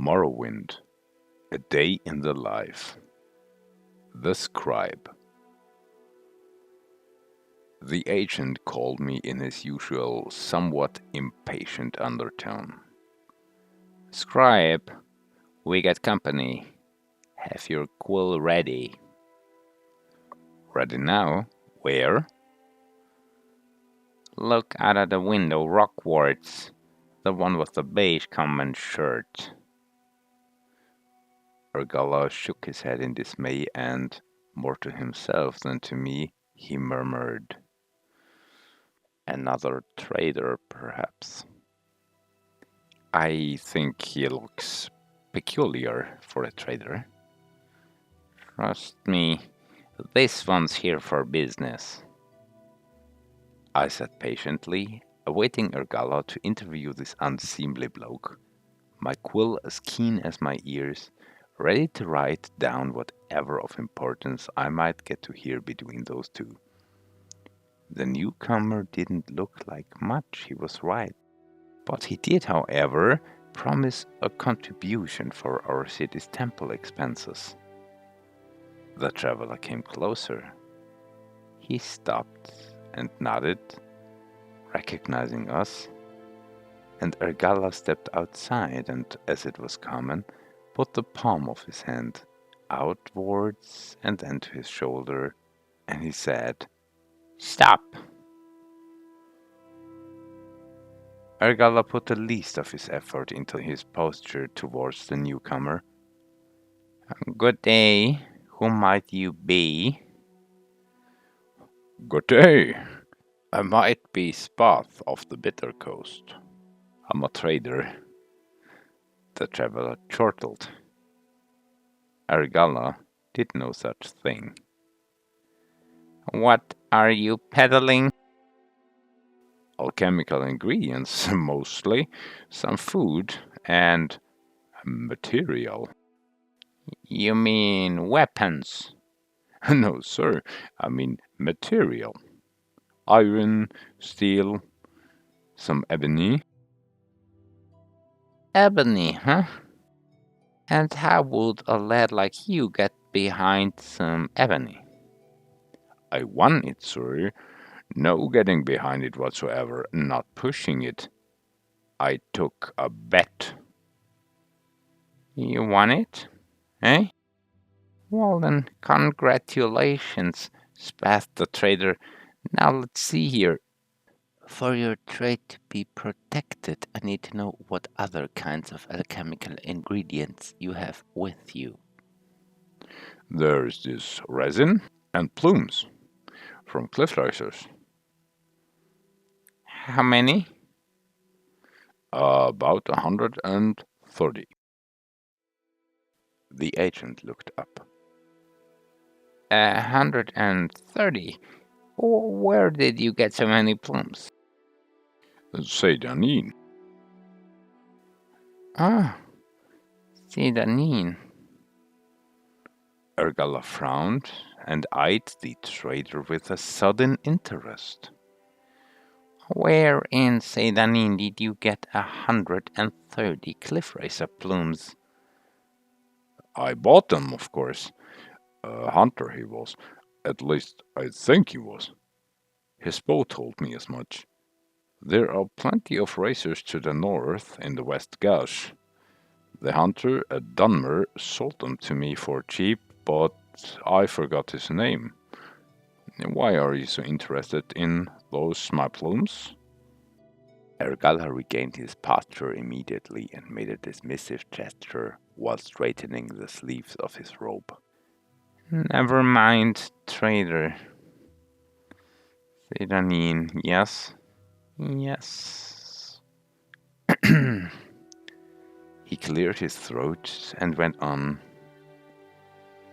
Morriwind, a day in the life. The Scribe. The agent called me in his usual, somewhat impatient undertone. Scribe, we got company. Have your quill ready. Ready now? Where? Look out of the window rockwards. The one with the beige common shirt. Ergalla shook his head in dismay and, more to himself than to me, he murmured, "Another trader, perhaps." "I think he looks peculiar for a trader." "Trust me, this one's here for business," I said patiently, awaiting Ergalla to interview this unseemly bloke, my quill as keen as my ears, ready to write down whatever of importance I might get to hear between those two. The newcomer didn't look like much, he was right. But he did, however, promise a contribution for our city's temple expenses. The traveler came closer. He stopped and nodded, recognizing us, and Ergalla stepped outside and, as it was common, put the palm of his hand outwards and then to his shoulder, and he said, "Stop!" Ergalla put the least of his effort into his posture towards the newcomer. "Good day. Who might you be?" "Good day. I might be Spath of the Bitter Coast. I'm a trader." The traveler chortled. Ergalla did no such thing. "What are you peddling?" "Alchemical ingredients, mostly. Some food and material." "You mean weapons?" "No, sir. I mean material. Iron, steel, some ebony." "Ebony, huh? And how would a lad like you get behind some ebony?" "I won it, sir. No getting behind it whatsoever, not pushing it. I took a bet." "You won it, eh? Well then, congratulations," spat the trader. "Now let's see here. For your trade to be protected, I need to know what other kinds of alchemical ingredients you have with you." "There's this resin and plumes from cliff racers." "How many?" "About 130. The agent looked up. 130? Where did you get so many plumes?" "Seyda Neen." "Ah, Seyda Neen." Ergalla frowned and eyed the trader with a sudden interest. "Where in Seyda Neen did you get 130 cliff racer plumes?" "I bought them, of course. A hunter he was. At least, I think he was. His bow told me as much. There are plenty of racers to the north in the West Gash. The hunter at Dunmer sold them to me for cheap, but I forgot his name. Why are you so interested in those my plumes?" Ergalla regained his posture immediately and made a dismissive gesture while straightening the sleeves of his robe. "Never mind, trader. Seyda Neen, yes? Yes." He cleared his throat and went on.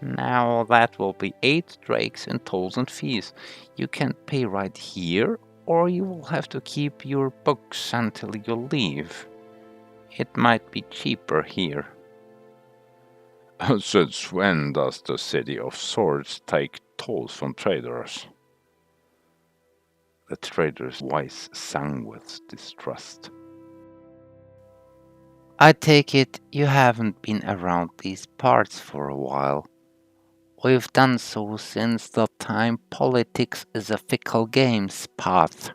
"Now that will be 8 drakes in tolls and fees. You can pay right here, or you will have to keep your books until you leave. It might be cheaper here." "Since when does the City of Swords take tolls from traders?" The trader's voice sang with distrust. I take it you haven't been around these parts for a while. We've done so since the time politics is a fickle game's path,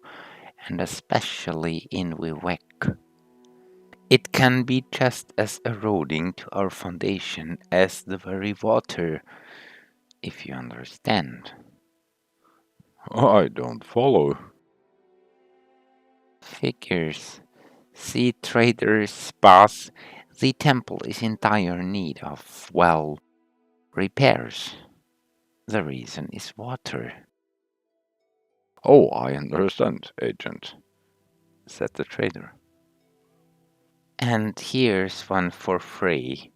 and especially in Vivec. It can be just as eroding to our foundation as the very water, if you understand. I don't follow. Figures. See, traders, boss, the temple is in dire need of, well, repairs. The reason is water, Oh, I understand, agent, said the trader. And here's one for free.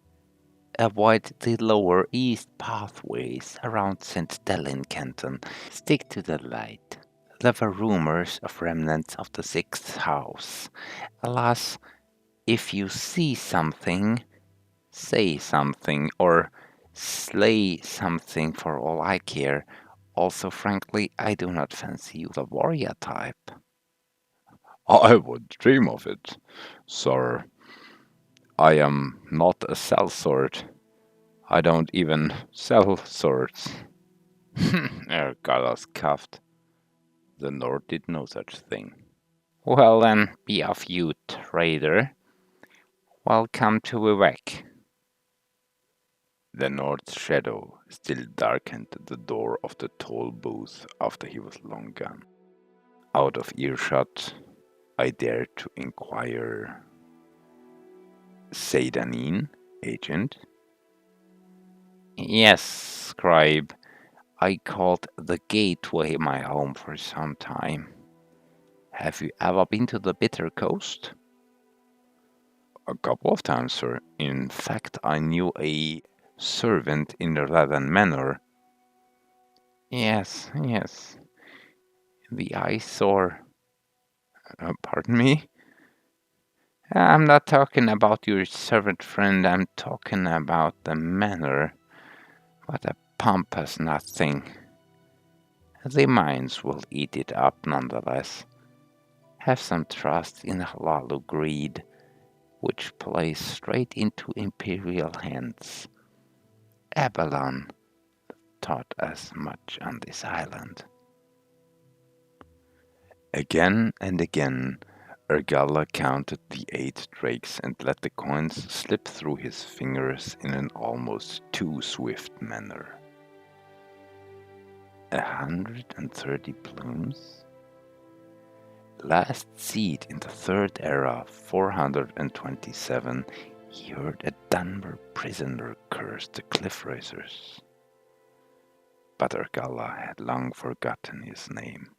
Avoid the lower east pathways around St. Delin Canton. Stick to the light. There were rumors of remnants of the sixth house. Alas, if you see something, say something, or slay something for all I care. Also, frankly, I do not fancy you the warrior type. I would dream of it, sir. I am not a sellsword. I don't even sell swords. Ergalla scoffed. The Lord did no such thing. Well then, be off you, trader. Welcome to Vivec. The North's shadow still darkened the door of the tall booth after he was long gone. Out of earshot, I dared to inquire, Seyda Neen, agent? Yes, Scribe. I called the gateway my home for some time. Have you ever been to the Bitter Coast? A couple of times, sir. In fact, I knew a servant in the Radan Manor. Yes, yes. The eyesore. Pardon me? I'm not talking about your servant friend, I'm talking about the manor. What a pompous nothing. The mines will eat it up nonetheless. Have some trust in Halalu greed, which plays straight into imperial hands. Abalon taught us much on this island. Again and again, Ergalla counted the 8 drakes and let the coins slip through his fingers in an almost too swift manner. 130 plumes? Last seed in the third era, 427, he heard a Dunmer prisoner curse the cliff racers. But Ergalla had long forgotten his name.